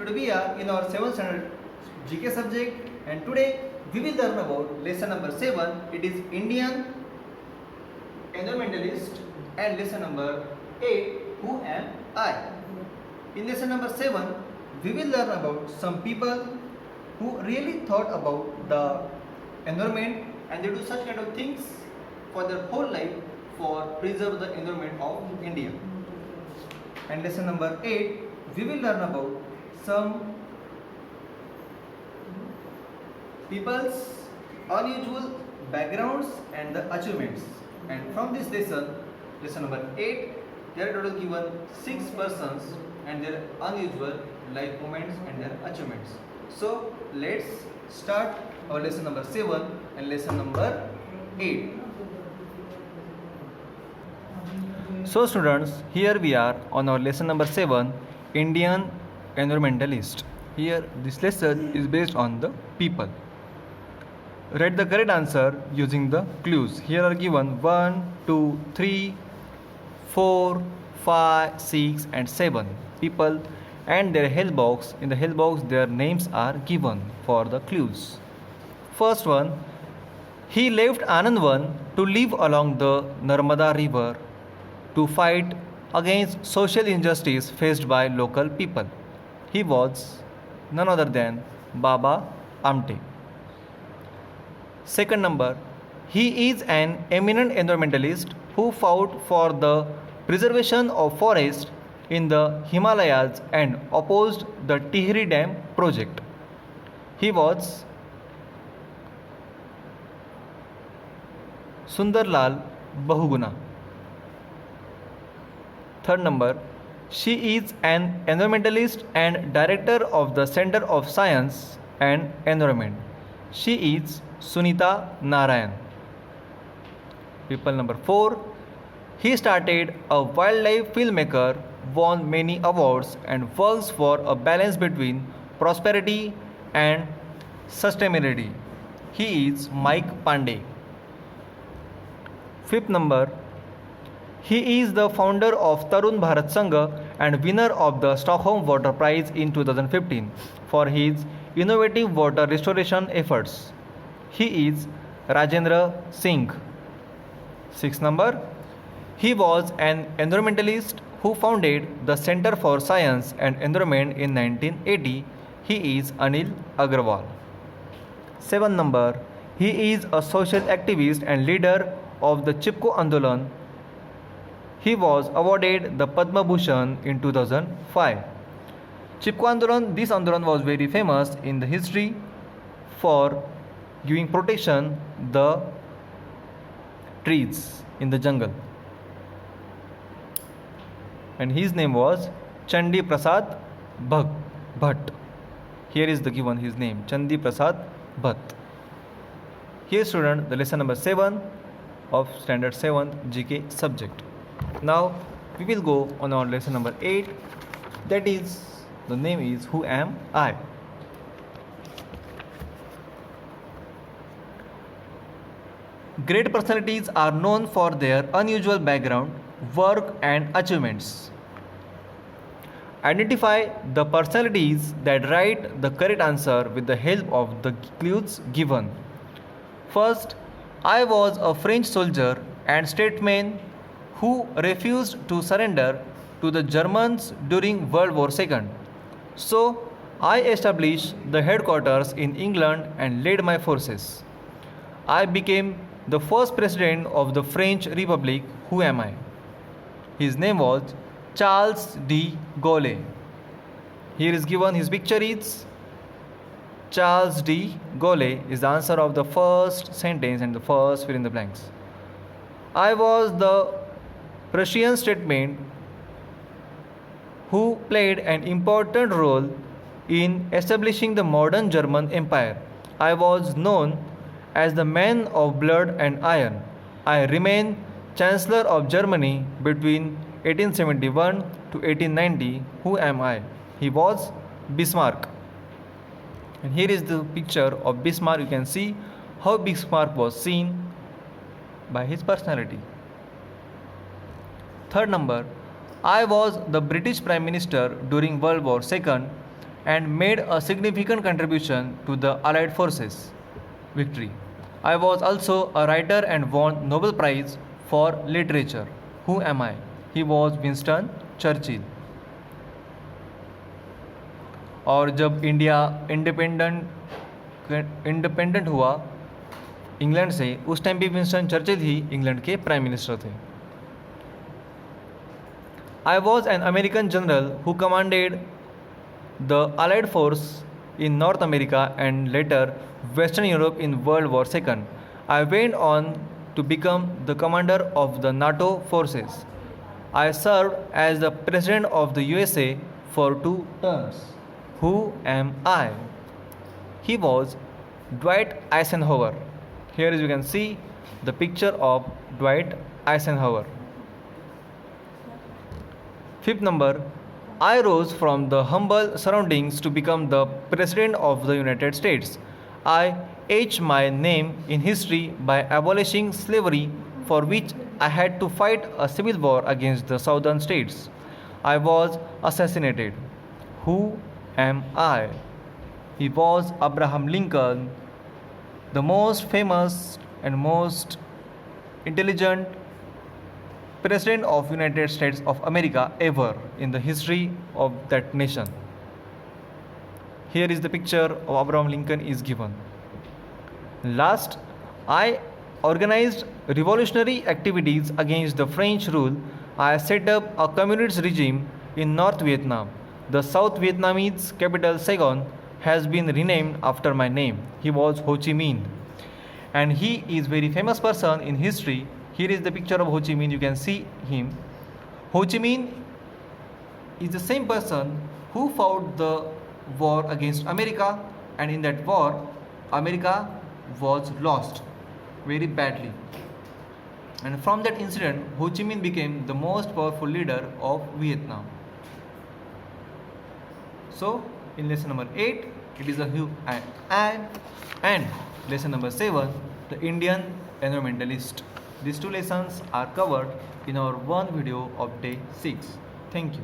Today we are in our 7th standard GK subject, and today we will learn about lesson number 7. It is Indian environmentalist, and lesson number 8, who am I? In lesson number 7 we will learn about some people who really thought about the environment, and they do such kind of things for their whole life for preserve the environment of India. And lesson number 8 we will learn about some people's unusual backgrounds and the achievements. And from this lesson number 8, there are total given 6 persons and their unusual life moments and their achievements. So let's start our lesson number 7 and lesson number 8. So students, here we are on our lesson number 7, Indian environmentalist. Here this lesson is based on the people. Write the correct answer using the clues. Here are given 1, 2, 3, 4, 5, 6 and 7 people and their health box. In the health box their names are given for the clues. First one, he left Anandvan to live along the Narmada river to fight against social injustice faced by local people. He was none other than Baba Amte. Second number, he is an eminent environmentalist who fought for the preservation of forest in the Himalayas and opposed the Tihri Dam project. He was Sundarlal Bahuguna. Third number, she is an environmentalist and director of the Center of Science and Environment. She is Sunita Narayan. People number 4, he started a wildlife filmmaker, won many awards and works for a balance between prosperity and sustainability. He is Mike Pandey. Fifth number, he is the founder of Tarun Bharat Sangha and winner of the Stockholm Water Prize in 2015 for his innovative water restoration efforts. He is Rajendra Singh. Sixth number, he was an environmentalist who founded the Center for Science and Environment in 1980. He is Anil Agrawal. Seventh number, he is a social activist and leader of the Chipko Andolan. He was awarded the Padma Bhushan in 2005. Chipko Andolan, this Andolan was very famous in the history for giving protection the trees in the jungle. And his name was Chandi Prasad Bhatt. Here is the given his name, Chandi Prasad Bhatt. Here student, the lesson number 7 of standard 7 GK subject. Now we will go on our lesson number 8, that is, the name is Who Am I? Great personalities are known for their unusual background, work and achievements. Identify the personalities that write the correct answer with the help of the clues given. First, I was a French soldier and statesman who refused to surrender to the Germans during World War II. So, I established the headquarters in England and led my forces. I became the first president of the French Republic. Who am I? His name was Charles de Gaulle. Here is given his picture is Charles de Gaulle is the answer of the first sentence and the first fill in the blanks. I was the Prussian statesman who played an important role in establishing the modern German Empire. I was known as the man of blood and iron. I remained Chancellor of Germany between 1871 to 1890. Who am I? He was Bismarck. And here is the picture of Bismarck. You can see how Bismarck was seen by his personality. Third number, I was the British Prime Minister during World War II and made a significant contribution to the Allied forces' victory. I was also a writer and won Nobel Prize for Literature. Who am I? He was Winston Churchill. और जब India independent हुआ England से, उस time भी Winston Churchill ही England के prime minister थे. I was an American general who commanded the Allied force in North America and later Western Europe in World War II. I went on to become the commander of the NATO forces. I served as the President of the USA for 2 terms. Who am I? He was Dwight Eisenhower. Here you can see the picture of Dwight Eisenhower. Fifth number, I rose from the humble surroundings to become the President of the United States. I etched my name in history by abolishing slavery, for which I had to fight a civil war against the southern states. I was assassinated. Who am I? He was Abraham Lincoln, the most famous and most intelligent President of United States of America ever in the history of that nation. Here is the picture of Abraham Lincoln is given. Last, I organized revolutionary activities against the French rule. I set up a communist regime in North Vietnam. The South Vietnamese capital Saigon has been renamed after my name. He was Ho Chi Minh, and he is very famous person in history. Here is the picture of Ho Chi Minh. You can see him. Ho Chi Minh is the same person who fought the war against America, and in that war, America was lost very badly. And from that incident, Ho Chi Minh became the most powerful leader of Vietnam. So, in lesson number 8, it is a who and lesson number 7, the Indian environmentalist. These 2 lessons are covered in our one video of day 6. Thank you.